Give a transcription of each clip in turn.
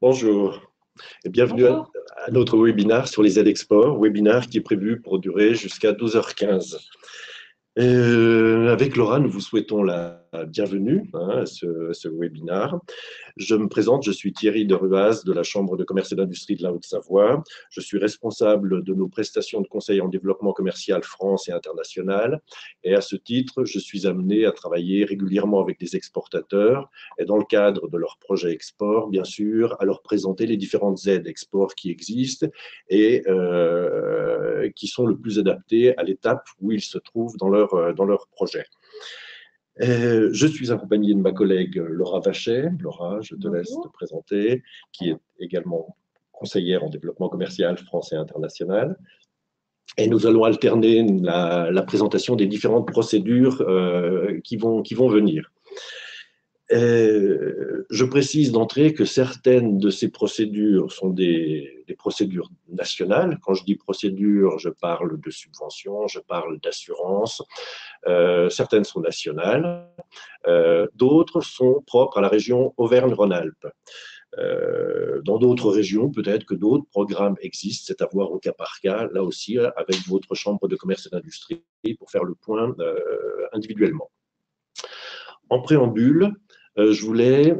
Bonjour et bienvenue Bonjour. à notre webinaire sur les aides export, webinaire qui est prévu pour durer jusqu'à 12h15. Avec Laura, nous vous souhaitons la bienvenue à ce webinaire. Je me présente, je suis Thierry Deruaz de la Chambre de commerce et d'industrie de la Haute-Savoie. Je suis responsable de nos prestations de conseil en développement commercial France et international. Et à ce titre, je suis amené à travailler régulièrement avec des exportateurs et dans le cadre de leurs projets export, bien sûr, à leur présenter les différentes aides export qui existent et qui sont le plus adaptées à l'étape où ils se trouvent dans leur projet. Je suis accompagné de ma collègue Laura Vachet. Laura, je te laisse te Bonjour. présenter, qui est également conseillère en développement commercial français et international. Et nous allons alterner la présentation des différentes procédures qui vont venir. Je précise d'entrée que certaines de ces procédures sont des procédures nationales. Quand je dis procédure, je parle de subvention, je parle d'assurance. Certaines sont nationales, d'autres sont propres à la région Auvergne-Rhône-Alpes. Dans d'autres régions, peut-être que d'autres programmes existent, c'est à voir au cas par cas, là aussi, avec votre chambre de commerce et d'industrie pour faire le point individuellement. En préambule, je voulais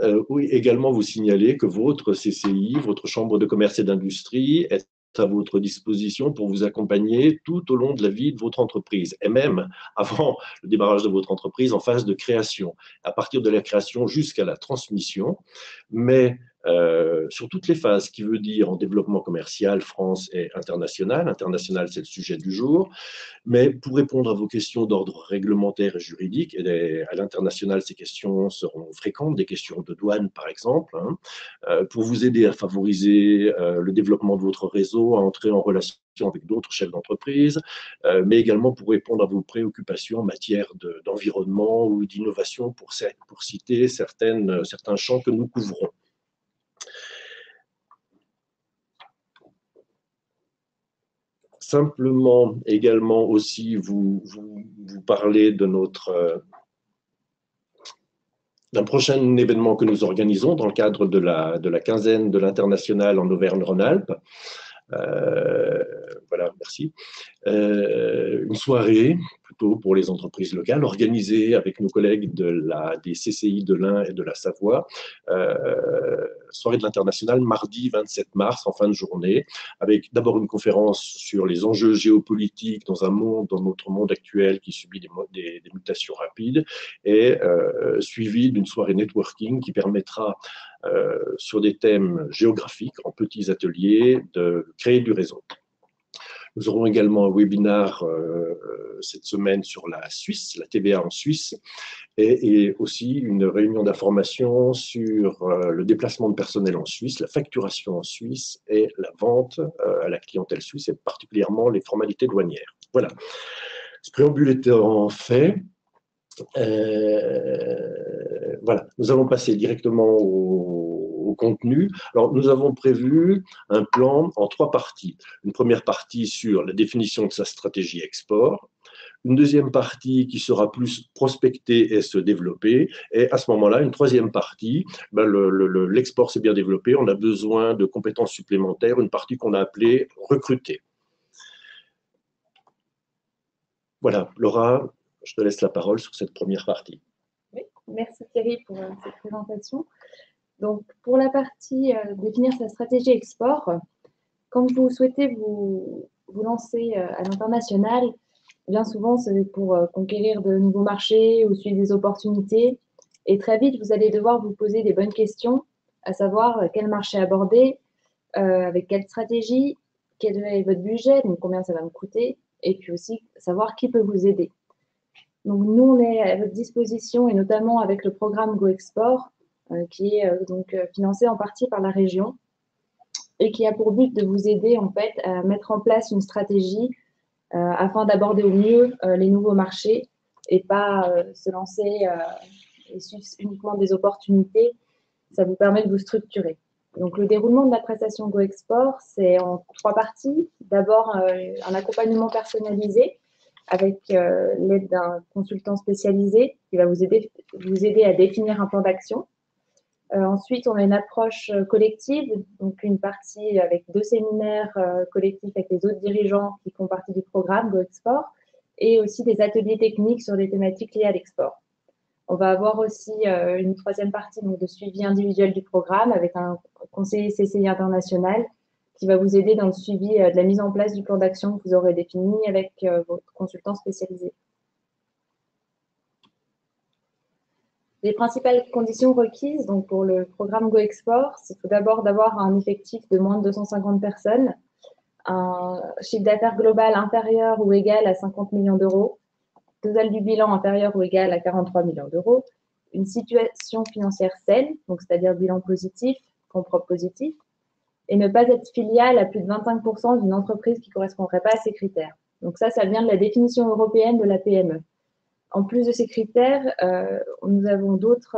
également vous signaler que votre CCI, votre chambre de commerce et d'industrie, est à votre disposition pour vous accompagner tout au long de la vie de votre entreprise et même avant le démarrage de votre entreprise en phase de création, à partir de la création jusqu'à la transmission, mais sur toutes les phases, qui veut dire en développement commercial, France et international. International, c'est le sujet du jour. Mais pour répondre à vos questions d'ordre réglementaire et juridique, et à l'international, ces questions seront fréquentes, des questions de douane par exemple, pour vous aider à favoriser le développement de votre réseau, à entrer en relation avec d'autres chefs d'entreprise, mais également pour répondre à vos préoccupations en matière d'environnement ou d'innovation, pour citer certains champs que nous couvrons. Simplement, également aussi, vous parler de d'un prochain événement que nous organisons dans le cadre de la quinzaine de l'international en Auvergne-Rhône-Alpes. Voilà, merci. Une soirée, plutôt pour les entreprises locales, organisée avec nos collègues des CCI de l'Ain et de la Savoie. Soirée de l'international, mardi 27 mars, en fin de journée, avec d'abord une conférence sur les enjeux géopolitiques dans notre monde actuel qui subit des mutations rapides, et suivi d'une soirée networking qui permettra, sur des thèmes géographiques, en petits ateliers, de créer du réseau. Nous aurons également un webinaire cette semaine sur la Suisse, la TVA en Suisse, et aussi une réunion d'information sur le déplacement de personnel en Suisse, la facturation en Suisse et la vente à la clientèle suisse, et particulièrement les formalités douanières. Voilà. Ce préambule étant fait, voilà, nous allons passer directement au contenu. Alors, nous avons prévu un plan en 3 parties. Une première partie sur la définition de sa stratégie export, une deuxième partie qui sera plus prospecter et se développer, et à ce moment-là, une troisième partie, l'export s'est bien développé, on a besoin de compétences supplémentaires, une partie qu'on a appelée recruter. Voilà, Laura, je te laisse la parole sur cette première partie. Oui, merci Thierry pour cette présentation. Donc, pour la partie définir sa stratégie export, quand vous souhaitez vous lancer à l'international, bien souvent, c'est pour conquérir de nouveaux marchés ou suivre des opportunités. Et très vite, vous allez devoir vous poser des bonnes questions, à savoir quel marché aborder, avec quelle stratégie, quel est votre budget, donc combien ça va me coûter, et puis aussi savoir qui peut vous aider. Donc, nous, on est à votre disposition, et notamment avec le programme Go Export, qui est financé en partie par la région et qui a pour but de vous aider en fait à mettre en place une stratégie afin d'aborder au mieux les nouveaux marchés et pas se lancer et suivre uniquement des opportunités. Ça vous permet de vous structurer. Donc, le déroulement de la prestation Go Export, c'est en 3 parties. D'abord, un accompagnement personnalisé avec l'aide d'un consultant spécialisé qui va vous aider à définir un plan d'action. Ensuite, on a une approche collective, donc une partie avec 2 séminaires collectifs avec les autres dirigeants qui font partie du programme Go Export, et aussi des ateliers techniques sur des thématiques liées à l'export. On va avoir aussi une troisième partie donc, de suivi individuel du programme avec un conseiller CCI international qui va vous aider dans le suivi de la mise en place du plan d'action que vous aurez défini avec votre consultant spécialisé. Les principales conditions requises donc, pour le programme Go Export, c'est tout d'abord d'avoir un effectif de moins de 250 personnes, un chiffre d'affaires global inférieur ou égal à 50 millions d'euros, total du bilan inférieur ou égal à 43 millions d'euros, une situation financière saine, donc c'est-à-dire bilan positif, fonds propres positifs, et ne pas être filiale à plus de 25% d'une entreprise qui ne correspondrait pas à ces critères. Donc ça vient de la définition européenne de la PME. En plus de ces critères, nous avons d'autres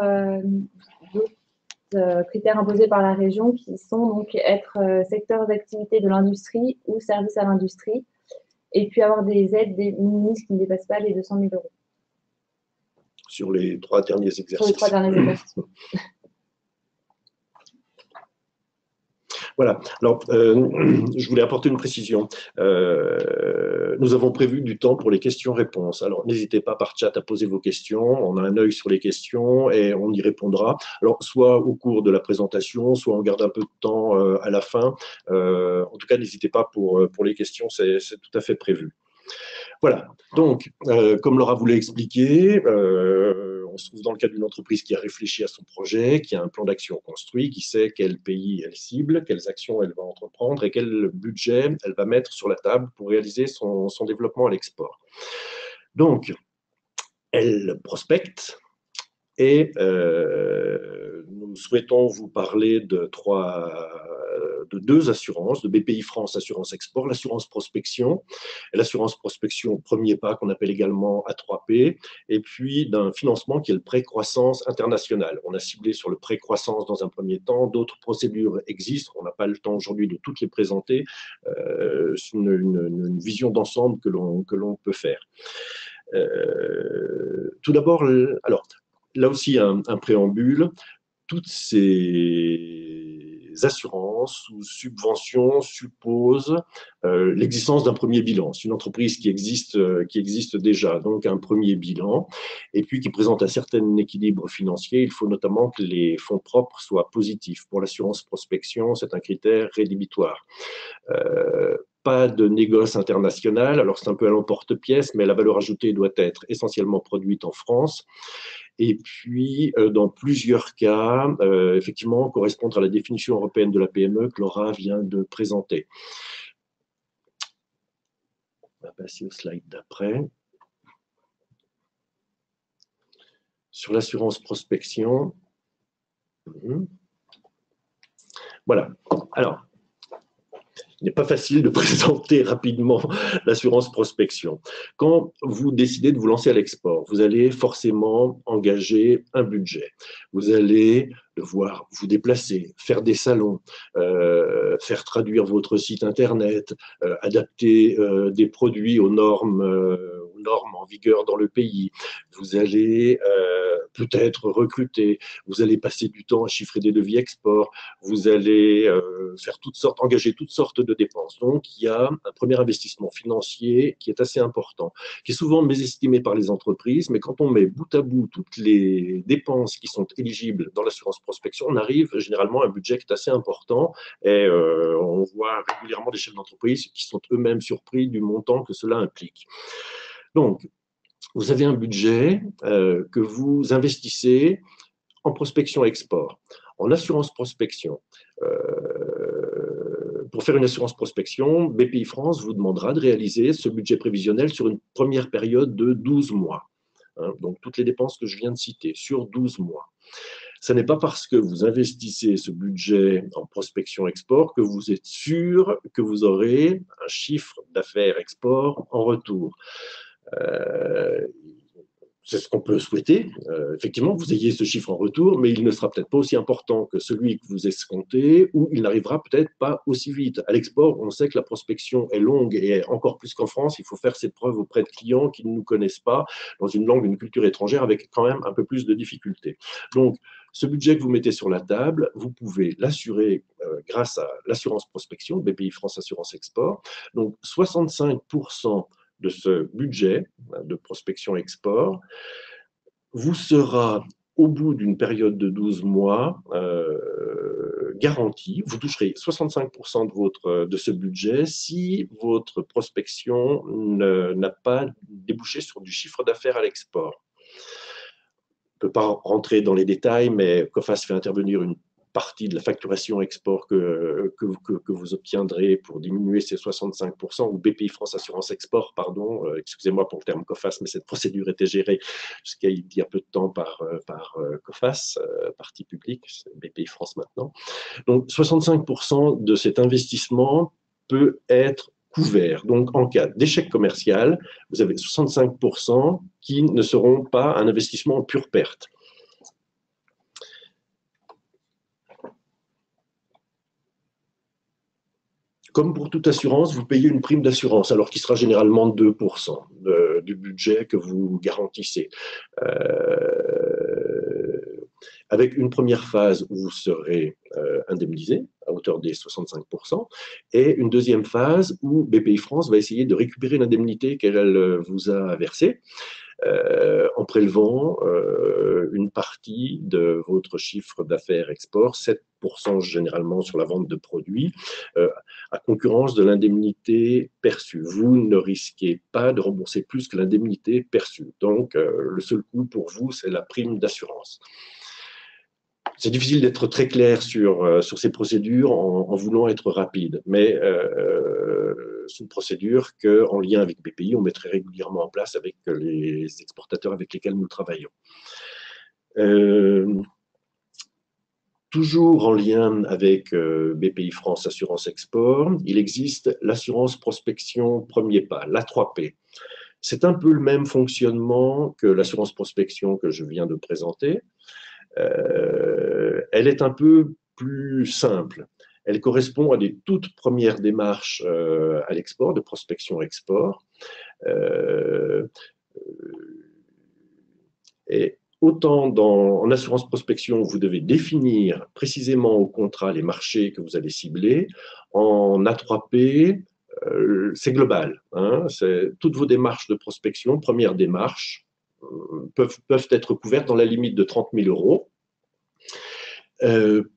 critères imposés par la région qui sont donc être secteur d'activité de l'industrie ou service à l'industrie, et puis avoir des aides, des minimis qui ne dépassent pas les 200 000 euros. Sur les 3 derniers exercices. Sur les 3 derniers exercices. Voilà. Alors, je voulais apporter une précision. Nous avons prévu du temps pour les questions-réponses. Alors, n'hésitez pas par chat à poser vos questions. On a un œil sur les questions et on y répondra. Alors, soit au cours de la présentation, soit on garde un peu de temps à la fin. En tout cas, n'hésitez pas pour les questions, c'est tout à fait prévu. Voilà, donc, comme Laura vous l'a expliqué, on se trouve dans le cadre d'une entreprise qui a réfléchi à son projet, qui a un plan d'action construit, qui sait quel pays elle cible, quelles actions elle va entreprendre et quel budget elle va mettre sur la table pour réaliser son développement à l'export. Donc, elle prospecte et nous souhaitons vous parler de 2 assurances, de BPI France Assurance Export, l'assurance prospection, et l'assurance prospection premier pas qu'on appelle également A3P, et puis d'un financement qui est le prêt croissance international. On a ciblé sur le prêt croissance dans un premier temps, d'autres procédures existent, on n'a pas le temps aujourd'hui de toutes les présenter, c'est une vision d'ensemble que l'on peut faire. Tout d'abord, alors, là aussi un préambule, toutes ces assurances ou subventions supposent l'existence d'un premier bilan. C'est une entreprise qui existe déjà, donc un premier bilan, et puis qui présente un certain équilibre financier. Il faut notamment que les fonds propres soient positifs. Pour l'assurance prospection, c'est un critère rédhibitoire. Pas de négoce international, alors c'est un peu à l'emporte-pièce, mais la valeur ajoutée doit être essentiellement produite en France. Et puis, dans plusieurs cas, effectivement, correspondre à la définition européenne de la PME que Laura vient de présenter. On va passer au slide d'après. Sur l'assurance prospection. Voilà. Alors, il n'est pas facile de présenter rapidement l'assurance prospection. Quand vous décidez de vous lancer à l'export, vous allez forcément engager un budget. Vous allez devoir vous déplacer, faire des salons, faire traduire votre site internet, adapter des produits aux normes en vigueur dans le pays. Vous allez peut-être recruter, vous allez passer du temps à chiffrer des devis export, vous allez engager toutes sortes de dépenses. Donc, il y a un premier investissement financier qui est assez important, qui est souvent mésestimé par les entreprises, mais quand on met bout à bout toutes les dépenses qui sont éligibles dans l'assurance prospection, on arrive généralement à un budget qui est assez important et on voit régulièrement des chefs d'entreprise qui sont eux-mêmes surpris du montant que cela implique. Donc, vous avez un budget que vous investissez en prospection export, en assurance prospection. Pour faire une assurance prospection, BPI France vous demandera de réaliser ce budget prévisionnel sur une première période de 12 mois. Donc, toutes les dépenses que je viens de citer, sur 12 mois. Ce n'est pas parce que vous investissez ce budget en prospection export que vous êtes sûr que vous aurez un chiffre d'affaires export en retour. C'est ce qu'on peut souhaiter, effectivement, que vous ayez ce chiffre en retour, mais il ne sera peut-être pas aussi important que celui que vous escomptez, ou il n'arrivera peut-être pas aussi vite. À l'export, on sait que la prospection est longue, et encore plus qu'en France, il faut faire ses preuves auprès de clients qui ne nous connaissent pas, dans une langue, une culture étrangère, avec quand même un peu plus de difficultés. Donc, Ce budget que vous mettez sur la table, vous pouvez l'assurer grâce à l'assurance prospection, BPI France Assurance Export. Donc, 65% de ce budget de prospection export vous sera, au bout d'une période de 12 mois, garantie. Vous toucherez 65% de ce budget si votre prospection n'a pas débouché sur du chiffre d'affaires à l'export. On ne peut pas rentrer dans les détails, mais COFAS fait intervenir une partie de la facturation export que vous obtiendrez pour diminuer ces 65%, ou BPI France Assurance Export, pardon, excusez-moi pour le terme COFAS, mais cette procédure était gérée jusqu'à il y a peu de temps par COFAS, partie publique, c'est BPI France maintenant. Donc 65% de cet investissement peut être couvert. Donc, en cas d'échec commercial, vous avez 65% qui ne seront pas un investissement en pure perte. Comme pour toute assurance, vous payez une prime d'assurance, alors qui sera généralement 2% du budget que vous garantissez. Avec une première phase où vous serez indemnisé à hauteur des 65%, et une deuxième phase où BPI France va essayer de récupérer l'indemnité qu'elle vous a versée, en prélevant une partie de votre chiffre d'affaires export, 7% généralement sur la vente de produits, à concurrence de l'indemnité perçue. Vous ne risquez pas de rembourser plus que l'indemnité perçue. Donc, le seul coût pour vous, c'est la prime d'assurance. C'est difficile d'être très clair sur ces procédures en voulant être rapide, mais c'est une procédure qu'en lien avec BPI, on mettrait régulièrement en place avec les exportateurs avec lesquels nous travaillons. Toujours en lien avec BPI France Assurance Export, il existe l'assurance prospection premier pas, l'A3P. C'est un peu le même fonctionnement que l'assurance prospection que je viens de présenter. Elle est un peu plus simple. Elle correspond à des toutes premières démarches à l'export, de prospection-export. Et autant en assurance prospection, vous devez définir précisément au contrat les marchés que vous allez cibler. En A3P, c'est global. Hein, toutes vos démarches de prospection, première démarche, peuvent être couvertes dans la limite de 30 000 €.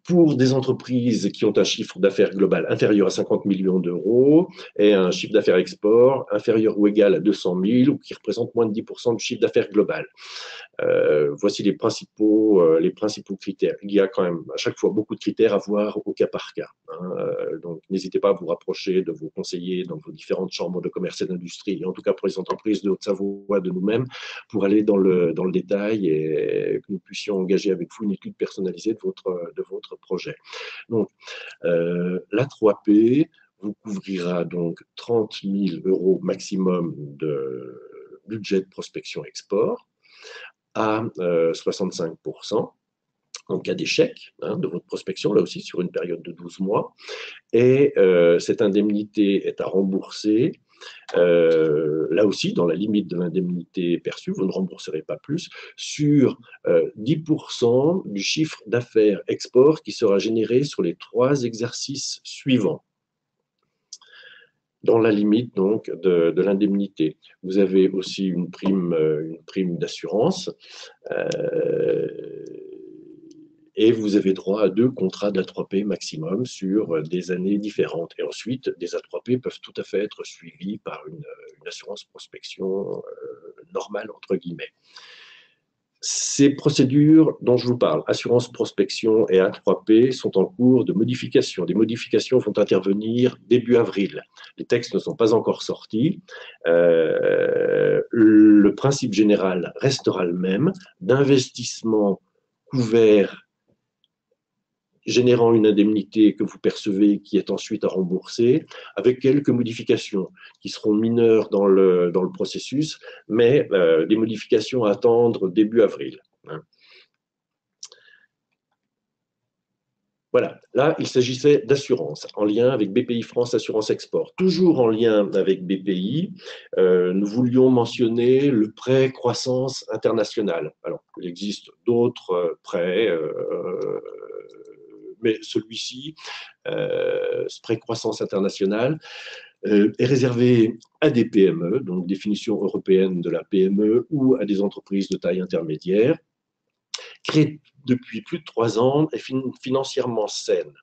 Pour des entreprises qui ont un chiffre d'affaires global inférieur à 50 millions d'euros et un chiffre d'affaires export inférieur ou égal à 200 000 ou qui représente moins de 10% du chiffre d'affaires global. Voici les principaux critères. Il y a quand même à chaque fois beaucoup de critères à voir au cas par cas. Hein. Donc, n'hésitez pas à vous rapprocher de vos conseillers dans vos différentes chambres de commerce et d'industrie, et en tout cas pour les entreprises de Haute-Savoie, de nous-mêmes, pour aller dans le détail et que nous puissions engager avec vous une étude personnalisée de votre projet. Donc, l'A3P vous couvrira donc 30 000 € maximum de budget de prospection export à 65% en cas d'échec de votre prospection, là aussi sur une période de 12 mois. Et cette indemnité est à rembourser, là aussi dans la limite de l'indemnité perçue, vous ne rembourserez pas plus, sur 10% du chiffre d'affaires export qui sera généré sur les 3 exercices suivants, dans la limite donc de l'indemnité. Vous avez aussi une prime d'assurance et vous avez droit à 2 contrats d'A3P maximum sur des années différentes. Et ensuite, des A3P peuvent tout à fait être suivis par une assurance prospection normale, entre guillemets. Ces procédures dont je vous parle, assurance prospection et A3P, sont en cours de modification. Des modifications vont intervenir début avril. Les textes ne sont pas encore sortis. Le principe général restera le même, d'investissement couvert générant une indemnité que vous percevez qui est ensuite à rembourser, avec quelques modifications qui seront mineures dans le processus, mais des modifications à attendre début avril. Voilà, là, il s'agissait d'assurance, en lien avec BPI France Assurance Export. Toujours en lien avec BPI, nous voulions mentionner le prêt croissance internationale. Alors, il existe d'autres prêts, mais celui-ci, ce prêt croissance internationale, est réservé à des PME, donc définition européenne de la PME, ou à des entreprises de taille intermédiaire, créé depuis plus de 3 ans et financièrement saine.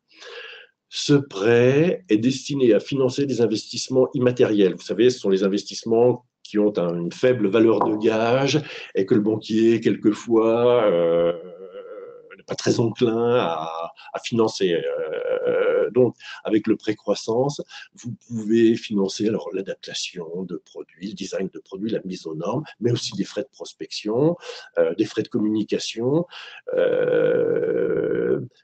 Ce prêt est destiné à financer des investissements immatériels. Vous savez, ce sont les investissements qui ont une faible valeur de gage et que le banquier, quelquefois, n'est pas très enclin à financer. Donc, avec le prêt croissance, vous pouvez financer alors l'adaptation de produits, le design de produits, la mise aux normes, mais aussi des frais de prospection, des frais de communication.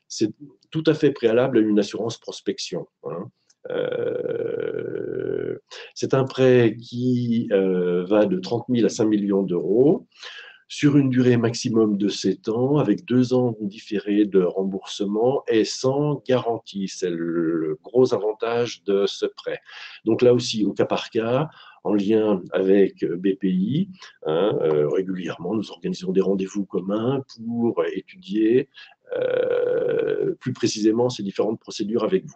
C'est tout à fait préalable à une assurance prospection. Hein. C'est un prêt qui va de 30 000 à 5 millions d'euros sur une durée maximum de 7 ans, avec 2 ans différés de remboursement et sans garantie. C'est le gros avantage de ce prêt. Donc là aussi, au cas par cas, en lien avec BPI, hein, régulièrement, nous organisons des rendez-vous communs pour étudier plus précisément ces différentes procédures avec vous.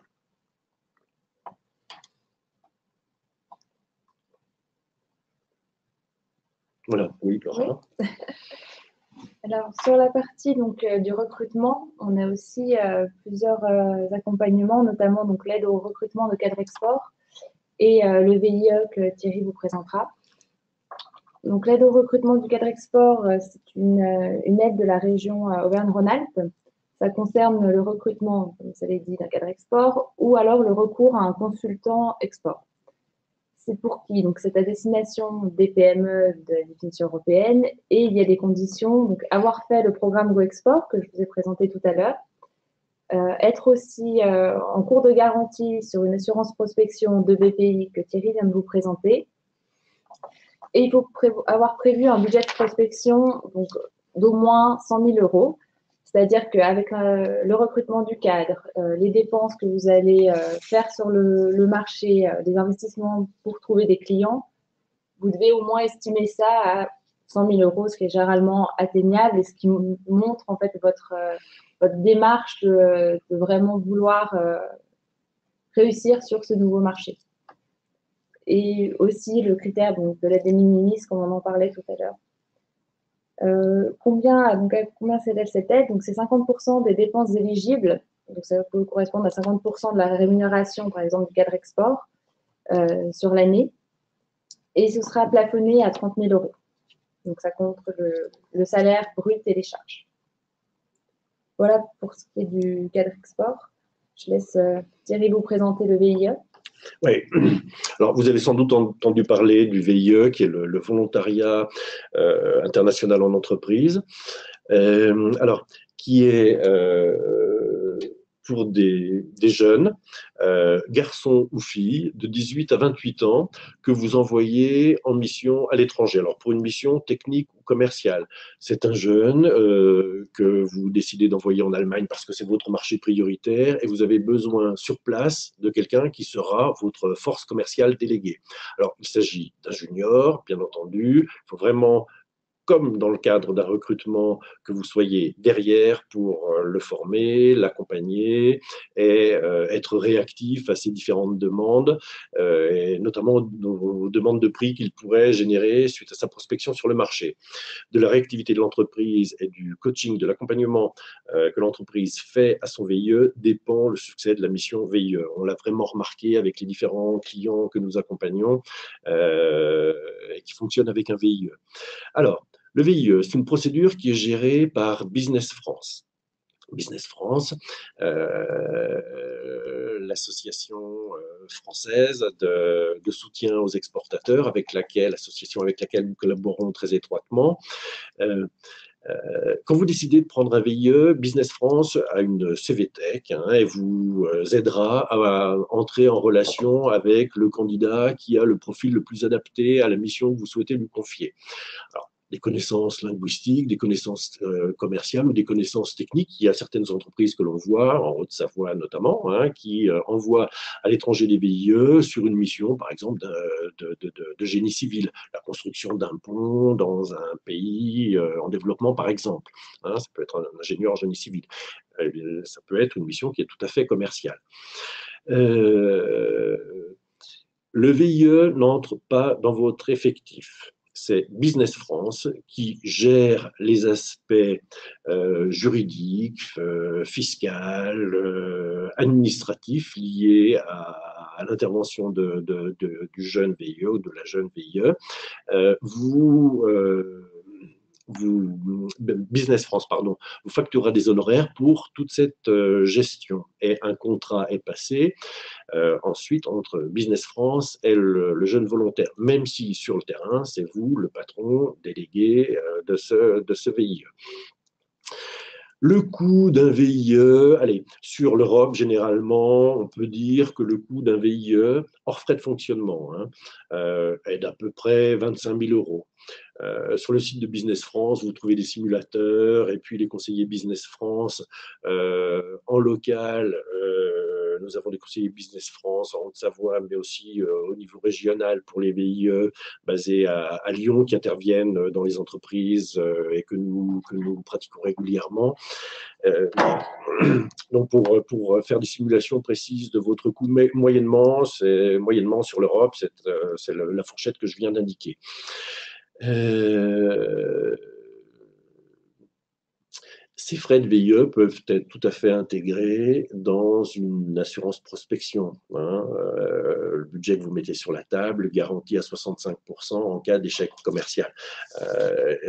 Voilà, oui, Laura. Oui. Alors, sur la partie donc, du recrutement, on a aussi plusieurs accompagnements, notamment l'aide au recrutement de cadres export et le VIE que Thierry vous présentera. Donc, l'aide au recrutement du cadre export, c'est une aide de la région Auvergne-Rhône-Alpes. Ça concerne le recrutement, comme vous l'avez dit, d'un cadre export ou alors le recours à un consultant export. C'est pour qui? Donc, c'est à destination des PME de la définition européenne et il y a des conditions. Donc, avoir fait le programme Go Export que je vous ai présenté tout à l'heure, être aussi en cours de garantie sur une assurance prospection de BPI que Thierry vient de vous présenter. Et il faut avoir prévu un budget de prospection d'au moins 100 000 euros. C'est-à-dire qu'avec le recrutement du cadre, les dépenses que vous allez faire sur le marché, des investissements pour trouver des clients, vous devez au moins estimer ça à 100 000 euros, ce qui est généralement atteignable et ce qui montre en fait votre démarche de vraiment vouloir réussir sur ce nouveau marché. Et aussi le critère de l'aide de minimis, comme on en parlait tout à l'heure. Combien s'élève cette aide? Donc, c'est 50% des dépenses éligibles. Donc, ça peut correspondre à 50% de la rémunération, par exemple, du cadre export sur l'année. Et ce sera plafonné à 30 000 euros. Donc, ça compte le salaire brut et les charges. Voilà pour ce qui est du cadre export. Je laisse Thierry vous présenter le VIE. Oui, alors vous avez sans doute entendu parler du VIE, qui est le volontariat international en entreprise, alors qui est pour des jeunes, garçons ou filles, de 18 à 28 ans, que vous envoyez en mission à l'étranger. Alors, pour une mission technique ou commerciale, c'est un jeune que vous décidez d'envoyer en Allemagne parce que c'est votre marché prioritaire et vous avez besoin sur place de quelqu'un qui sera votre force commerciale déléguée. Alors, il s'agit d'un junior, bien entendu. Il faut vraiment, comme dans le cadre d'un recrutement, que vous soyez derrière pour le former, l'accompagner et être réactif à ces différentes demandes, et notamment aux demandes de prix qu'il pourrait générer suite à sa prospection sur le marché. De la réactivité de l'entreprise et du coaching, de l'accompagnement que l'entreprise fait à son VIE dépend le succès de la mission VIE. On l'a vraiment remarqué avec les différents clients que nous accompagnons et qui fonctionnent avec un VIE. Alors, le VIE, c'est une procédure qui est gérée par Business France. Business France, l'association française de soutien aux exportateurs, l'association avec laquelle nous collaborons très étroitement. Quand vous décidez de prendre un VIE, Business France a une CVTech et vous aidera à entrer en relation avec le candidat qui a le profil le plus adapté à la mission que vous souhaitez lui confier. Alors, des connaissances linguistiques, des connaissances commerciales ou des connaissances techniques. Il y a certaines entreprises que l'on voit, en Haute-Savoie notamment, hein, qui envoient à l'étranger des VIE sur une mission, par exemple, de génie civil, la construction d'un pont dans un pays en développement, par exemple. Hein, ça peut être un ingénieur en génie civil. Ça peut être une mission qui est tout à fait commerciale. Le VIE n'entre pas dans votre effectif. C'est Business France qui gère les aspects juridiques, fiscaux, administratifs liés à l'intervention du jeune VIE ou de la jeune VIE. Business France, pardon, vous facturera des honoraires pour toute cette gestion. Et un contrat est passé ensuite entre Business France et le jeune volontaire, même si sur le terrain, c'est vous, le patron délégué de ce VIE. Le coût d'un VIE, allez, sur l'Europe, généralement, on peut dire que le coût d'un VIE, hors frais de fonctionnement, est d'à peu près 25 000 euros. Sur le site de Business France, vous trouvez des simulateurs et puis les conseillers Business France en local. Nous avons des conseillers Business France en Haute-Savoie, mais aussi au niveau régional pour les VIE basés à Lyon qui interviennent dans les entreprises et que nous pratiquons régulièrement. Donc, pour faire des simulations précises de votre coût, mais moyennement sur l'Europe, c'est la fourchette que je viens d'indiquer. Ces frais de VIE peuvent être tout à fait intégrés dans une assurance prospection. Le budget que vous mettez sur la table garantit à 65% en cas d'échec commercial.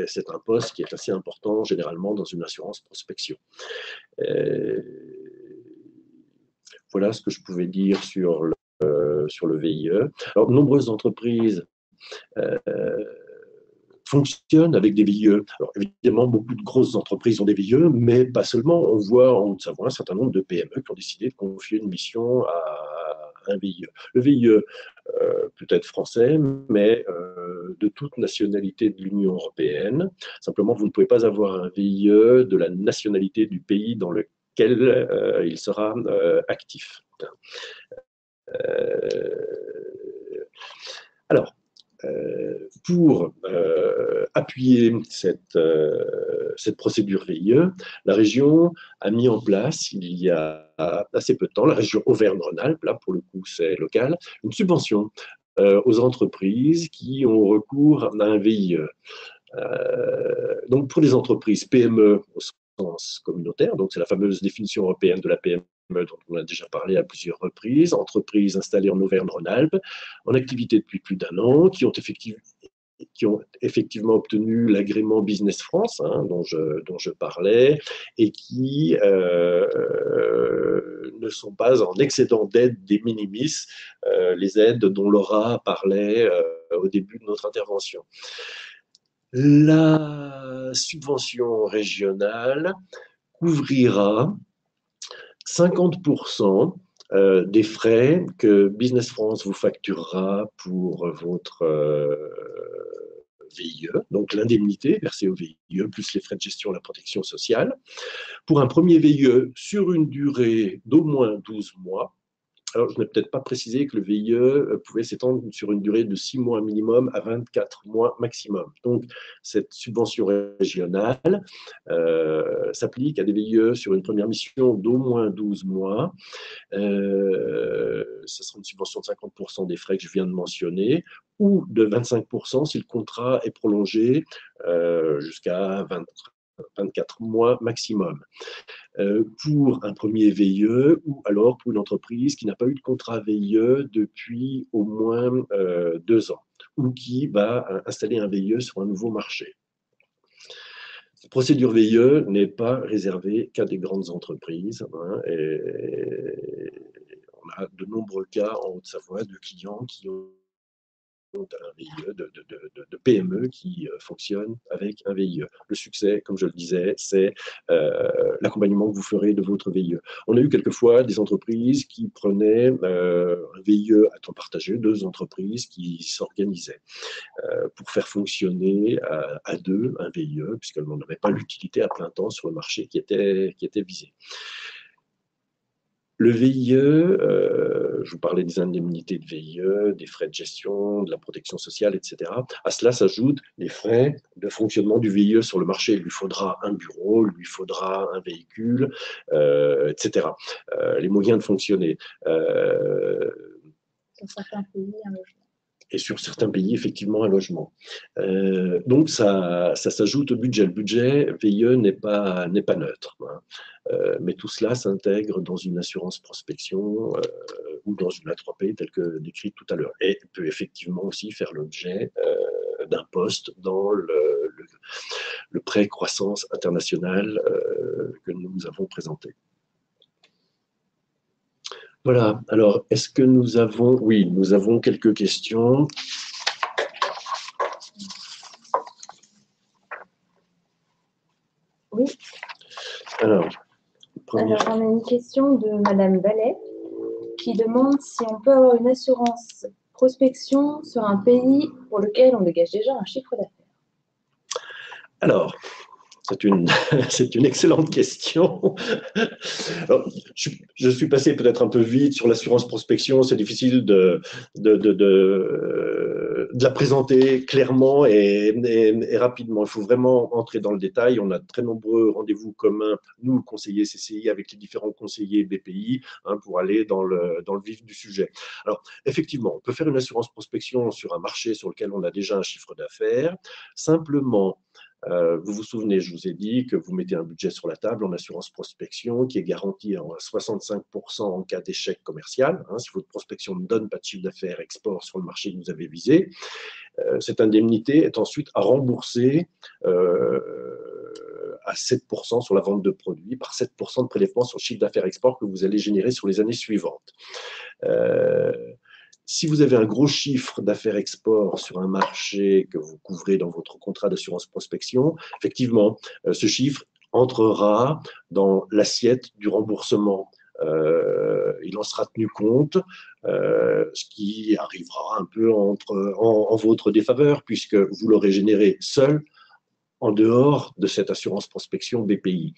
C'est un poste qui est assez important généralement dans une assurance prospection. Voilà ce que je pouvais dire sur le VIE. Alors, de nombreuses entreprises fonctionnent avec des VIE. Alors, évidemment, beaucoup de grosses entreprises ont des VIE, mais pas seulement. On voit en Haute-Savoie un certain nombre de PME qui ont décidé de confier une mission à un VIE. Le VIE peut être français, mais de toute nationalité de l'Union européenne. Simplement, vous ne pouvez pas avoir un VIE de la nationalité du pays dans lequel il sera actif. Alors, pour appuyer cette procédure VIE, la région a mis en place, il y a assez peu de temps, la région Auvergne-Rhône-Alpes, là pour le coup c'est local, une subvention aux entreprises qui ont recours à un VIE. Donc pour les entreprises PME au sens communautaire, donc c'est la fameuse définition européenne de la PME dont on a déjà parlé à plusieurs reprises, entreprises installées en Auvergne-Rhône-Alpes, en activité depuis plus d'1 an, qui ont effectivement obtenu l'agrément Business France, dont je parlais, et qui ne sont pas en excédent d'aide des minimis, les aides dont Laura parlait au début de notre intervention. La subvention régionale couvrira 50% des frais que Business France vous facturera pour votre VIE, donc l'indemnité versée au VIE, plus les frais de gestion et la protection sociale, pour un premier VIE sur une durée d'au moins 12 mois. Alors, je n'ai peut-être pas précisé que le VIE pouvait s'étendre sur une durée de 6 mois minimum à 24 mois maximum. Donc, cette subvention régionale s'applique à des VIE sur une première mission d'au moins 12 mois. Ce sera une subvention de 50% des frais que je viens de mentionner, ou de 25% si le contrat est prolongé jusqu'à 24 mois maximum. Pour un premier VIE ou alors pour une entreprise qui n'a pas eu de contrat VIE depuis au moins 2 ans ou qui va installer un VIE sur un nouveau marché. La procédure VIE n'est pas réservée qu'à des grandes entreprises. Et on a de nombreux cas en Haute-Savoie de clients qui ont d'un VIE, de PME qui fonctionne avec un VIE. Le succès, comme je le disais, c'est l'accompagnement que vous ferez de votre VIE. On a eu quelquefois des entreprises qui prenaient un VIE à temps partagé, deux entreprises qui s'organisaient pour faire fonctionner à deux un VIE, puisqu'elles n'en avaient pas l'utilité à plein temps sur le marché qui était visé. Le VIE, je vous parlais des indemnités de VIE, des frais de gestion, de la protection sociale, etc. À cela s'ajoutent les frais de fonctionnement du VIE sur le marché. Il lui faudra un bureau, il lui faudra un véhicule, etc. Les moyens de fonctionner. Dans certains pays, un logement. Et sur certains pays, effectivement, un logement. Donc, ça s'ajoute au budget. Le budget VIE n'est pas neutre. Hein. Mais tout cela s'intègre dans une assurance prospection ou dans une A3P telle que décrite tout à l'heure. Et peut effectivement aussi faire l'objet d'un poste dans le prêt croissance international que nous avons présenté. Voilà, alors est-ce que nous avons... Oui, nous avons quelques questions. Oui. Alors, on a une question de Madame Ballet qui demande si on peut avoir une assurance prospection sur un pays pour lequel on dégage déjà un chiffre d'affaires. Alors, c'est une excellente question. Alors, je suis passé peut-être un peu vite sur l'assurance prospection. C'est difficile de la présenter clairement et rapidement. Il faut vraiment entrer dans le détail. On a de très nombreux rendez-vous communs, nous, conseillers CCI, avec les différents conseillers BPI, hein, pour aller dans le vif du sujet. Alors, effectivement, on peut faire une assurance prospection sur un marché sur lequel on a déjà un chiffre d'affaires. Simplement, vous vous souvenez, je vous ai dit que vous mettez un budget sur la table en assurance prospection qui est garanti à 65% en cas d'échec commercial. Hein, si votre prospection ne donne pas de chiffre d'affaires export sur le marché que vous avez visé, cette indemnité est ensuite à rembourser à 7% sur la vente de produits par 7% de prélèvement sur le chiffre d'affaires export que vous allez générer sur les années suivantes. Si vous avez un gros chiffre d'affaires export sur un marché que vous couvrez dans votre contrat d'assurance prospection, effectivement, ce chiffre entrera dans l'assiette du remboursement. Il en sera tenu compte, ce qui arrivera un peu en votre défaveur, puisque vous l'aurez généré seul en dehors de cette assurance prospection BPI.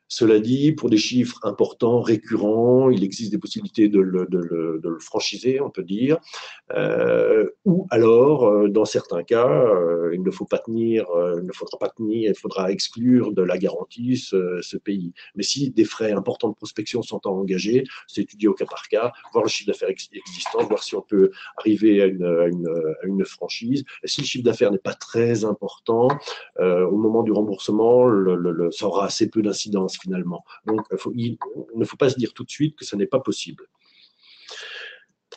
Cela dit, pour des chiffres importants, récurrents, il existe des possibilités de le franchiser, on peut dire, ou alors, dans certains cas, il ne faudra pas tenir, il faudra exclure de la garantie ce pays. Mais si des frais importants de prospection sont engagés, c'est étudié au cas par cas, voir le chiffre d'affaires existant, voir si on peut arriver à une franchise. Et si le chiffre d'affaires n'est pas très important, au moment du remboursement, ça aura assez peu d'incidence finalement. Donc, il ne faut pas se dire tout de suite que ce n'est pas possible.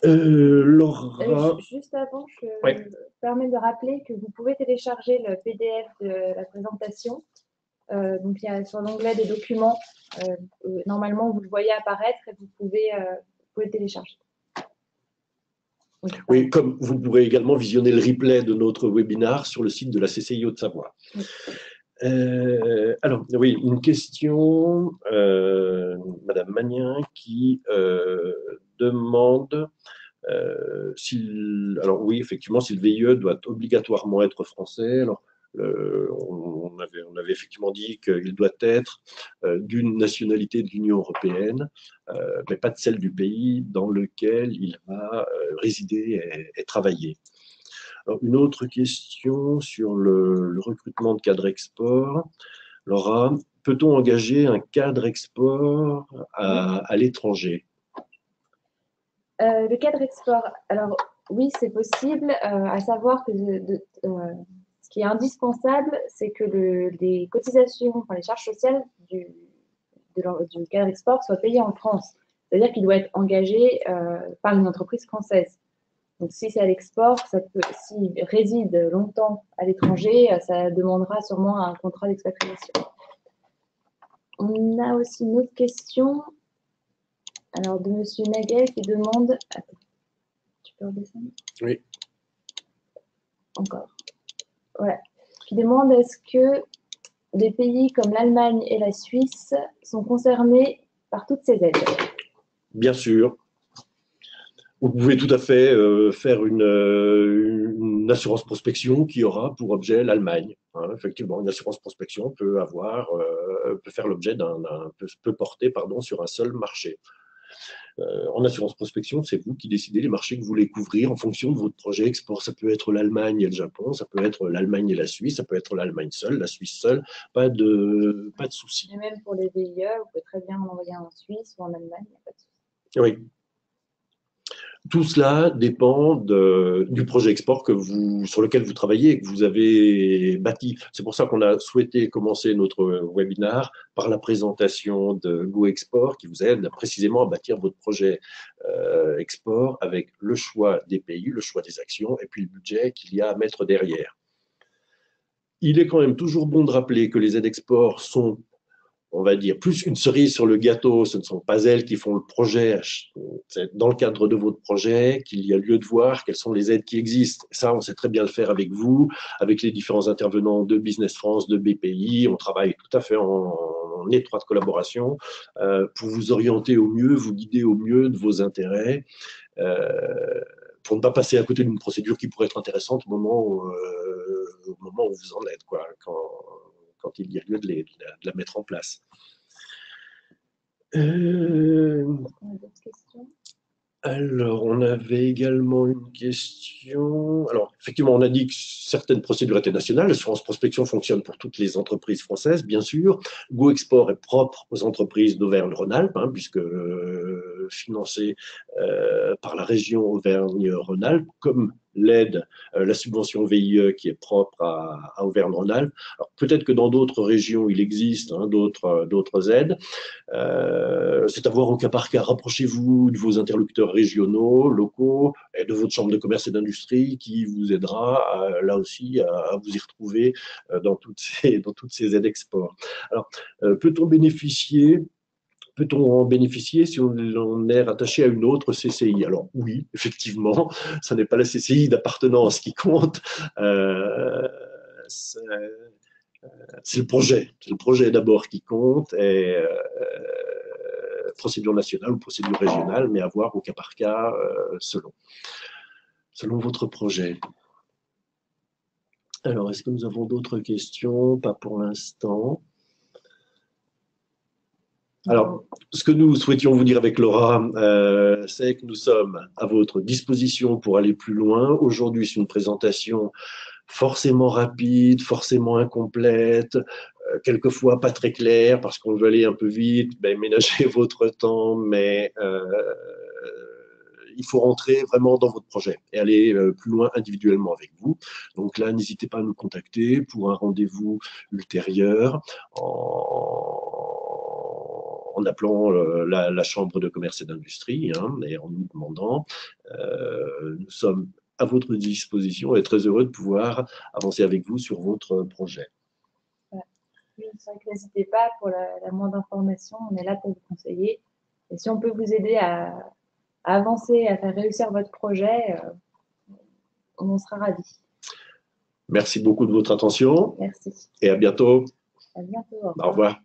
Laura... Juste avant, je me permets de rappeler que vous pouvez télécharger le PDF de la présentation. Donc, il y a sur l'onglet des documents, normalement, vous le voyez apparaître et vous pouvez le télécharger. Oui, comme vous pourrez également visionner le replay de notre webinaire sur le site de la CCI Haute-Savoie. Oui. Alors, oui, une question, Madame Magnin, qui demande alors oui, effectivement, si le VIE doit obligatoirement être français. Alors, on avait effectivement dit qu'il doit être d'une nationalité de l'Union européenne, mais pas de celle du pays dans lequel il va résider et travailler. Alors, une autre question sur le recrutement de cadres export. Laura, peut-on engager un cadre export à l'étranger? Le cadre export, alors oui, c'est possible, à savoir que ce qui est indispensable, c'est que les cotisations, enfin les charges sociales du cadre export soient payées en France. C'est-à-dire qu'il doit être engagé par une entreprise française. Donc, si c'est à l'export, s'il réside longtemps à l'étranger, ça demandera sûrement un contrat d'expatriation. On a aussi une autre question, alors de M. Nagel qui demande, peux redescendre? Oui. Encore. Voilà. Je demande, est-ce que des pays comme l'Allemagne et la Suisse sont concernés par toutes ces aides? Bien sûr. Vous pouvez tout à fait faire une assurance prospection qui aura pour objet l'Allemagne. Hein, effectivement, une assurance prospection peut faire l'objet peut porter sur un seul marché. En assurance prospection, c'est vous qui décidez les marchés que vous voulez couvrir en fonction de votre projet export. Ça peut être l'Allemagne et le Japon, ça peut être l'Allemagne et la Suisse, ça peut être l'Allemagne seule, la Suisse seule, pas de souci. Et même pour les VIE, vous pouvez très bien en envoyer en Suisse ou en Allemagne, il n'y a pas de souci. Oui. Tout cela dépend du projet export sur lequel vous travaillez et que vous avez bâti. C'est pour ça qu'on a souhaité commencer notre webinaire par la présentation de GoExport qui vous aide précisément à bâtir votre projet export avec le choix des pays, le choix des actions et puis le budget qu'il y a à mettre derrière. Il est quand même toujours bon de rappeler que les aides export sont, on va dire, plus une cerise sur le gâteau. Ce ne sont pas elles qui font le projet. C'est dans le cadre de votre projet qu'il y a lieu de voir quelles sont les aides qui existent. Ça, on sait très bien le faire avec vous, avec les différents intervenants de Business France, de BPI. On travaille tout à fait en étroite collaboration pour vous orienter au mieux, vous guider au mieux de vos intérêts, pour ne pas passer à côté d'une procédure qui pourrait être intéressante au moment où vous en êtes, quoi, quand il y a lieu de la mettre en place. Alors, on avait également une question. Alors, effectivement, on a dit que certaines procédures étaient nationales. L'assurance prospection fonctionne pour toutes les entreprises françaises, bien sûr. GoExport est propre aux entreprises d'Auvergne-Rhône-Alpes, hein, puisque financé par la région Auvergne-Rhône-Alpes, comme l'aide, la subvention VIE qui est propre à Auvergne-Rhône-Alpes. Alors, peut-être que dans d'autres régions, il existe d'autres aides. C'est à voir au cas par cas. Rapprochez-vous de vos interlocuteurs régionaux, locaux et de votre chambre de commerce et d'industrie qui vous aidera là aussi à vous y retrouver dans toutes ces aides export. Alors, peut-on en bénéficier si on est rattaché à une autre CCI? Alors oui, effectivement, ce n'est pas la CCI d'appartenance qui compte, c'est le projet d'abord qui compte, et procédure nationale ou procédure régionale, mais à voir au cas par cas selon votre projet. Alors, est-ce que nous avons d'autres questions? Pas pour l'instant. Alors, ce que nous souhaitions vous dire avec Laura, c'est que nous sommes à votre disposition pour aller plus loin. Aujourd'hui, c'est une présentation forcément rapide, forcément incomplète, quelquefois pas très claire parce qu'on veut aller un peu vite. Ben, ménagez votre temps, mais il faut rentrer vraiment dans votre projet et aller plus loin individuellement avec vous. Donc là, n'hésitez pas à nous contacter pour un rendez-vous ultérieur en appelant la Chambre de commerce et d'industrie, hein, et en nous demandant. Nous sommes à votre disposition et très heureux de pouvoir avancer avec vous sur votre projet. Voilà. N'hésitez pas, pour la moindre information, on est là pour vous conseiller. Et si on peut vous aider à avancer, à faire réussir votre projet, on en sera ravis. Merci beaucoup de votre attention. Merci. Et à bientôt. À bientôt. Au revoir.